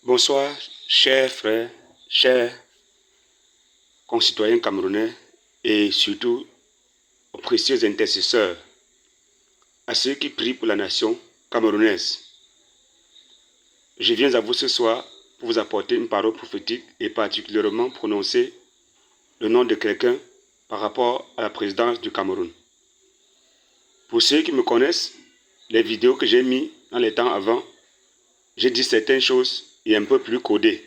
Bonsoir, chers frères, chers concitoyens camerounais et surtout aux précieux intercesseurs, à ceux qui prient pour la nation camerounaise. Je viens à vous ce soir pour vous apporter une parole prophétique et particulièrement prononcer le nom de quelqu'un par rapport à la présidence du Cameroun. Pour ceux qui me connaissent, les vidéos que j'ai mises dans les temps avant, j'ai dit certaines choses et un peu plus codées.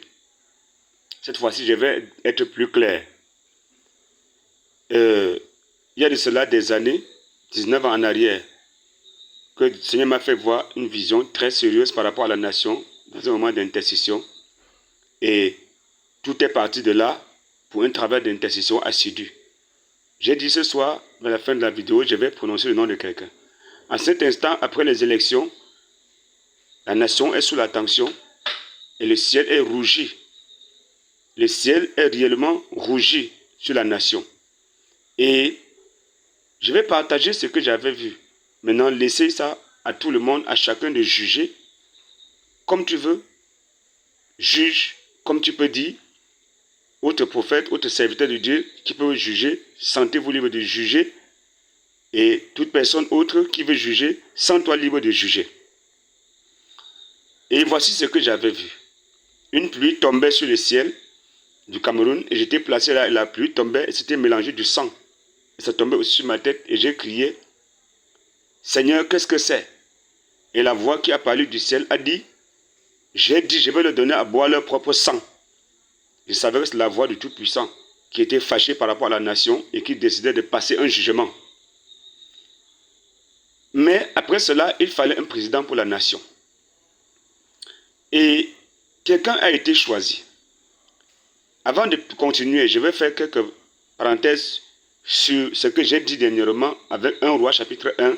Cette fois-ci, je vais être plus clair. Il y a de cela des années, 19 ans en arrière, que le Seigneur m'a fait voir une vision très sérieuse par rapport à la nation dans un moment d'intercession. Et tout est parti de là pour un travail d'intercession assidu. J'ai dit ce soir, à la fin de la vidéo, je vais prononcer le nom de quelqu'un. En cet instant, après les élections, la nation est sous la tension et le ciel est rougi. Le ciel est réellement rougi sur la nation. Et je vais partager ce que j'avais vu. Maintenant, laissez ça à tout le monde, à chacun de juger comme tu veux. Juge comme tu peux dire. Autre prophète, autre serviteur de Dieu qui peut juger, sentez-vous libre de juger. Et toute personne autre qui veut juger, sens-toi libre de juger. Et voici ce que j'avais vu. Une pluie tombait sur le ciel du Cameroun et j'étais placé là et la pluie tombait et c'était mélangé du sang. Et ça tombait aussi sur ma tête et j'ai crié, Seigneur, qu'est-ce que c'est? Et la voix qui a parlé du ciel a dit, j'ai dit, je vais leur donner à boire leur propre sang. Je savais que c'est la voix du Tout-Puissant qui était fâché par rapport à la nation et qui décidait de passer un jugement. Mais après cela, il fallait un président pour la nation. Et quelqu'un a été choisi. Avant de continuer, je vais faire quelques parenthèses sur ce que j'ai dit dernièrement avec 1 Roi chapitre 1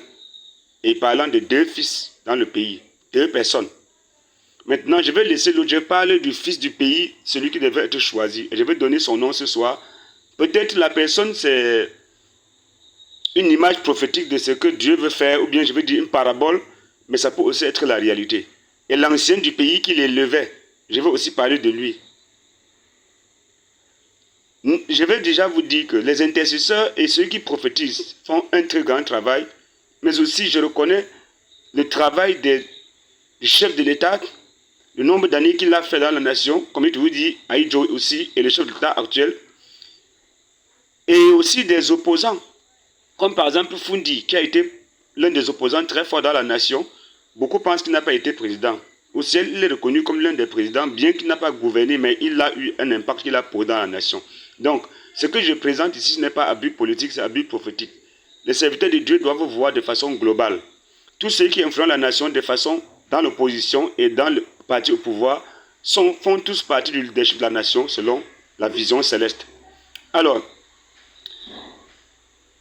et parlant de 2 fils dans le pays, 2 personnes. Maintenant, je vais laisser l'autre, je vais parler du fils du pays, celui qui devait être choisi. Et je vais donner son nom ce soir. Peut-être la personne, c'est une image prophétique de ce que Dieu veut faire, ou bien je vais dire une parabole, mais ça peut aussi être la réalité. Et l'ancien du pays qui l'élevait, je vais aussi parler de lui. Je vais déjà vous dire que les intercesseurs et ceux qui prophétisent font un très grand travail, mais aussi je reconnais le travail du chef de l'État, le nombre d'années qu'il a fait dans la nation, comme je vous dis, Aïdjo aussi, et le chef de l'État actuel, et aussi des opposants, comme par exemple Fundi, qui a été l'un des opposants très forts dans la nation. Beaucoup pensent qu'il n'a pas été président. Au ciel, il est reconnu comme l'un des présidents, bien qu'il n'a pas gouverné, mais il a eu un impact qu'il a posé dans la nation. Donc, ce que je présente ici, ce n'est pas abus politique, c'est abus prophétique. Les serviteurs de Dieu doivent voir de façon globale. Tous ceux qui influencent la nation de façon dans l'opposition et dans le parti au pouvoir font tous partie du leadership de la nation selon la vision céleste. Alors,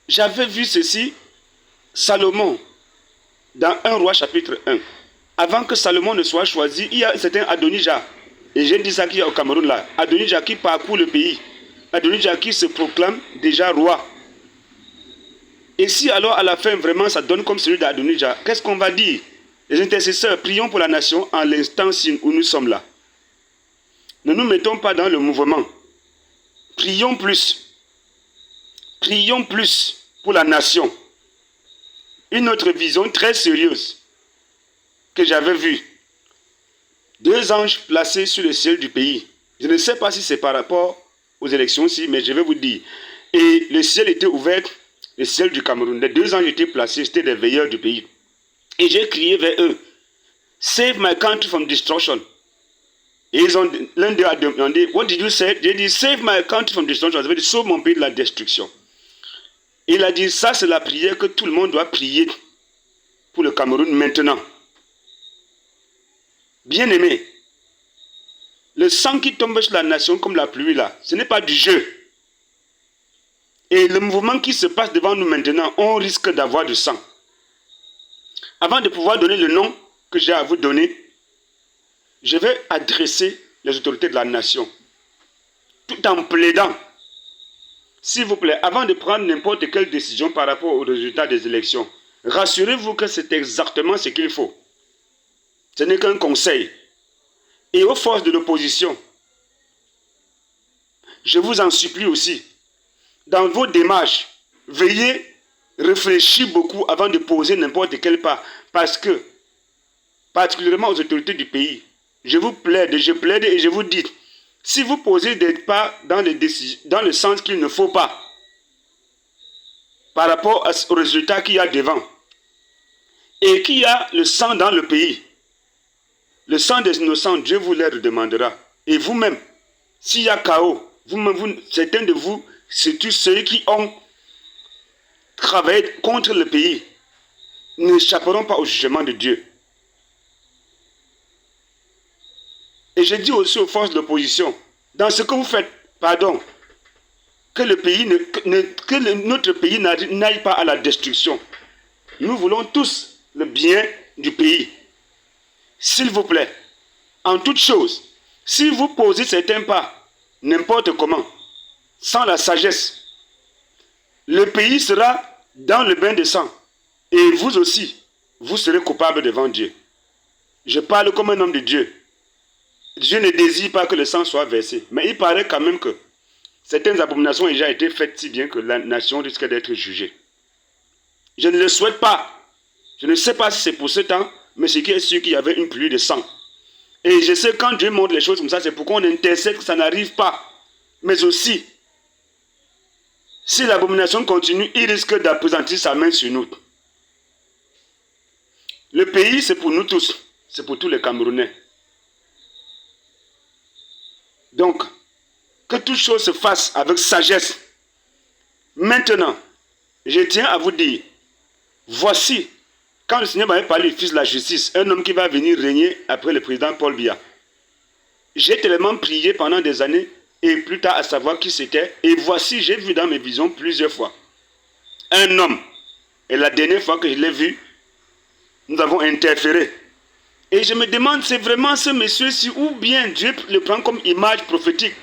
j'avais vu ceci, Salomon, dans 1 Roi chapitre 1. Avant que Salomon ne soit choisi, il y a un certain Adonija. Et j'ai dit ça qu'il y a au Cameroun là. Adonija qui parcourt le pays. Adonija qui se proclame déjà roi. Et si alors à la fin vraiment ça donne comme celui d'Adonija, qu'est-ce qu'on va dire? Les intercesseurs, prions pour la nation en l'instant où nous sommes là. Ne nous mettons pas dans le mouvement. Prions plus. Prions plus pour la nation. Une autre vision très sérieuse que j'avais vue. 2 anges placés sur le ciel du pays. Je ne sais pas si c'est par rapport aux élections-ci, mais je vais vous dire. Et le ciel était ouvert, le ciel du Cameroun. Les 2 anges étaient placés, c'était des veilleurs du pays. Et j'ai crié vers eux, Save my country from destruction. Et l'un d'eux a demandé, What did you say? J'ai dit, Save my country from destruction. Ça veut dire, sauve mon pays de la destruction. Et il a dit, ça c'est la prière que tout le monde doit prier pour le Cameroun maintenant. Bien-aimé, le sang qui tombe sur la nation comme la pluie là, ce n'est pas du jeu. Et le mouvement qui se passe devant nous maintenant, on risque d'avoir du sang. Avant de pouvoir donner le nom que j'ai à vous donner, je vais adresser les autorités de la nation, tout en plaidant, s'il vous plaît, avant de prendre n'importe quelle décision par rapport aux résultats des élections, rassurez-vous que c'est exactement ce qu'il faut. Ce n'est qu'un conseil. et aux forces de l'opposition, je vous en supplie aussi, dans vos démarches, veuillez réfléchir beaucoup avant de poser n'importe quel pas. Parce que, particulièrement aux autorités du pays, je plaide et je vous dis, si vous posez des pas dans le sens qu'il ne faut pas, par rapport au résultat qu'il y a devant, et qu'il y a le sang dans le pays, le sang des innocents, Dieu vous le demandera. Et vous-même, s'il y a chaos, certains de vous, surtout ceux qui ont travaillé contre le pays, n'échapperont pas au jugement de Dieu. Et je dis aussi aux forces de l'opposition, dans ce que vous faites, pardon, que notre pays n'aille pas à la destruction. Nous voulons tous le bien du pays. S'il vous plaît, en toute chose, si vous posez certains pas, n'importe comment, sans la sagesse, le pays sera dans le bain de sang. Et vous aussi, vous serez coupable devant Dieu. Je parle comme un homme de Dieu. Dieu ne désire pas que le sang soit versé. Mais il paraît quand même que certaines abominations ont déjà été faites si bien que la nation risque d'être jugée. Je ne le souhaite pas. Je ne sais pas si c'est pour ce temps, mais ce qui est sûr qu'il y avait une pluie de sang. Et je sais quand Dieu montre les choses comme ça, c'est pour qu'on intercède que ça n'arrive pas. Mais aussi, si l'abomination continue, il risque d'appesantir sa main sur nous. Le pays, c'est pour nous tous. C'est pour tous les Camerounais. Donc, que toute chose se fasse avec sagesse. Maintenant, je tiens à vous dire, voici, quand le Seigneur m'avait parlé du fils de la justice, un homme qui va venir régner après le président Paul Biya. J'ai tellement prié pendant des années, et plus tard à savoir qui c'était, et voici, j'ai vu dans mes visions plusieurs fois, un homme, et la dernière fois que je l'ai vu, nous avons interféré. Et je me demande, c'est vraiment ce monsieur-ci, ou bien Dieu le prend comme image prophétique.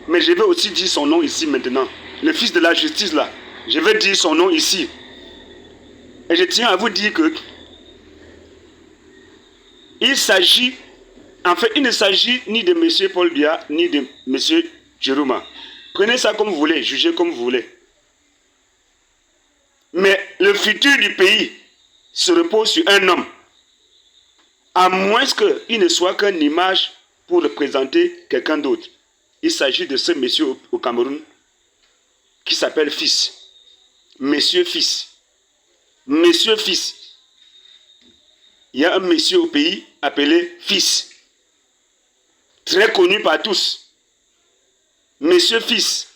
Mais je vais aussi dire son nom ici maintenant. Le fils de la justice là, je vais dire son nom ici. Et je tiens à vous dire que il s'agit, en fait, il ne s'agit ni de monsieur Paul Biya, ni de monsieur Djiruma. Prenez ça comme vous voulez, jugez comme vous voulez. Mais le futur du pays se repose sur un homme. À moins qu'il ne soit qu'une image pour représenter quelqu'un d'autre. Il s'agit de ce monsieur au Cameroun qui s'appelle Fils. Monsieur Fils. Monsieur Fils. Il y a un monsieur au pays appelé Fils. Très connu par tous. Monsieur Fils.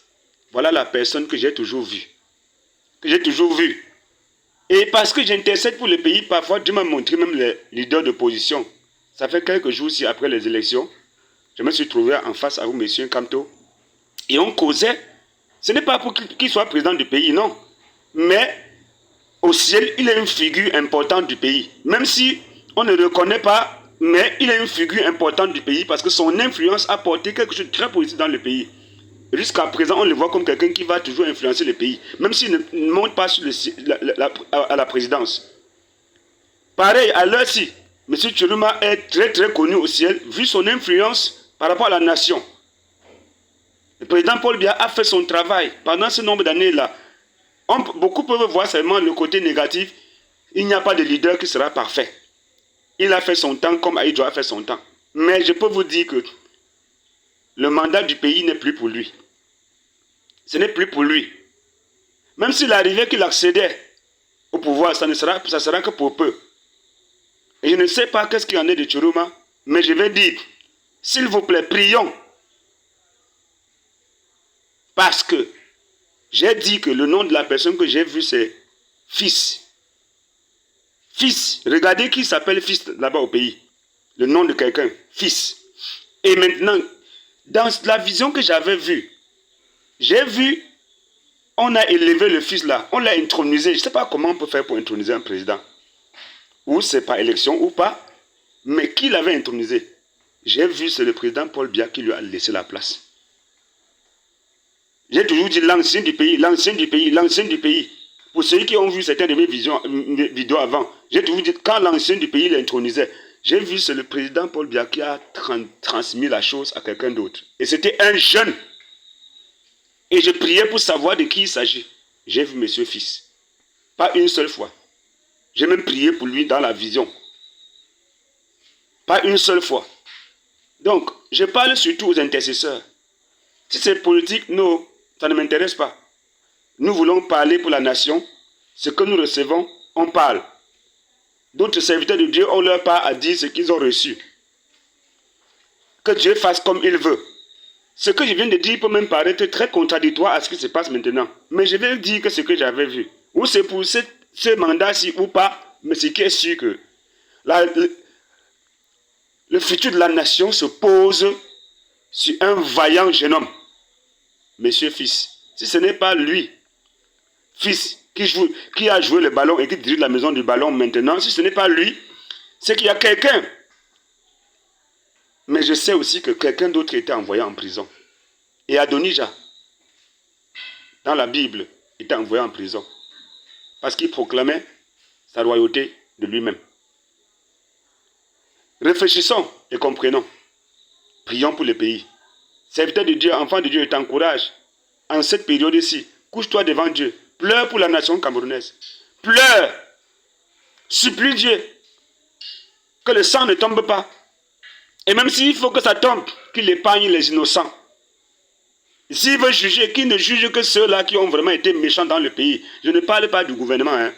Voilà la personne que j'ai toujours vue. Que j'ai toujours vue. Et parce que j'intercède pour le pays, parfois Dieu m'a montré même les leaders d'opposition. Ça fait quelques jours aussi après les élections. Je me suis trouvé en face à vous, monsieur Kamto. Et on causait. Ce n'est pas pour qu'il soit président du pays, non. Mais au ciel, il est une figure importante du pays. Même si on ne le reconnaît pas, mais il est une figure importante du pays parce que son influence a porté quelque chose de très positif dans le pays. Jusqu'à présent, on le voit comme quelqu'un qui va toujours influencer le pays, même s'il ne monte pas sur à la présidence. Pareil, à l'heure-ci, M. Djiruma est très très connu au ciel, vu son influence par rapport à la nation. Le président Paul Biya a fait son travail pendant ce nombre d'années-là. Beaucoup peuvent voir seulement le côté négatif. Il n'y a pas de leader qui sera parfait. Il a fait son temps comme Aïdjo a fait son temps. Mais je peux vous dire que le mandat du pays n'est plus pour lui. Ce n'est plus pour lui. Même s'il arrivait qu'il accédait au pouvoir, ça sera que pour peu. Et je ne sais pas qu'est-ce qu'il y en est de Djiruma, mais je vais dire, s'il vous plaît, prions. Parce que j'ai dit que le nom de la personne que j'ai vue, c'est Fils. Fils. Regardez qui s'appelle Fils là-bas au pays. Le nom de quelqu'un. Fils. Et maintenant, dans la vision que j'avais vue, j'ai vu, on a élevé le fils là, on l'a intronisé. Je ne sais pas comment on peut faire pour introniser un président. Ou c'est par élection ou pas. Mais qui l'avait intronisé? J'ai vu, c'est le président Paul Biya qui lui a laissé la place. J'ai toujours dit l'ancien du pays, l'ancien du pays, l'ancien du pays. Pour ceux qui ont vu certaines de mes vidéos avant, j'ai toujours dit quand l'ancien du pays l'intronisait, J'ai vu, c'est le président Paul Biya qui a transmis la chose à quelqu'un d'autre. Et c'était un jeune. Et je priais pour savoir de qui il s'agit. J'ai vu monsieur Fils. Pas une seule fois. J'ai même prié pour lui dans la vision. Pas une seule fois. Donc, je parle surtout aux intercesseurs. Si c'est politique, non, ça ne m'intéresse pas. Nous voulons parler pour la nation. Ce que nous recevons, on parle. D'autres serviteurs de Dieu ont leur part à dire ce qu'ils ont reçu. Que Dieu fasse comme il veut. Ce que je viens de dire peut même paraître très contradictoire à ce qui se passe maintenant. Mais je vais dire que ce que j'avais vu. Ou c'est pour ce mandat-ci ou pas, mais ce qui est sûr que le futur de la nation se pose sur un vaillant jeune homme. Monsieur Fils. Si ce n'est pas lui, Fils, qui a joué le ballon et qui dirige la maison du ballon maintenant, si ce n'est pas lui, c'est qu'il y a quelqu'un. Mais je sais aussi que quelqu'un d'autre était envoyé en prison. Et Adonija, dans la Bible, était envoyé en prison. Parce qu'il proclamait sa royauté de lui-même. Réfléchissons et comprenons. Prions pour le pays. Serviteur de Dieu, enfant de Dieu, je t'encourage. En cette période-ci, couche-toi devant Dieu. Pleure pour la nation camerounaise. Pleure. Supplie Dieu. Que le sang ne tombe pas. Et même s'il faut que ça tombe, qu'il épargne les innocents. S'il veut juger, qu'il ne juge que ceux-là qui ont vraiment été méchants dans le pays. Je ne parle pas du gouvernement. Hein.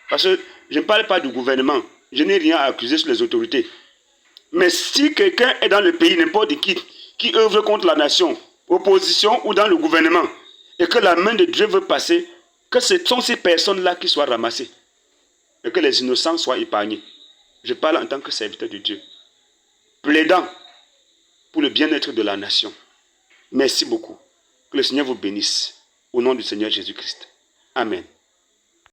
Parce que je ne parle pas du gouvernement. Je n'ai rien à accuser sur les autorités. Mais si quelqu'un est dans le pays, n'importe qui œuvre contre la nation, opposition ou dans le gouvernement, et que la main de Dieu veut passer, que ce sont ces personnes-là qui soient ramassées. Et que les innocents soient épargnés. Je parle en tant que serviteur de Dieu. Plaidant pour le bien-être de la nation. Merci beaucoup. Que le Seigneur vous bénisse. Au nom du Seigneur Jésus-Christ. Amen.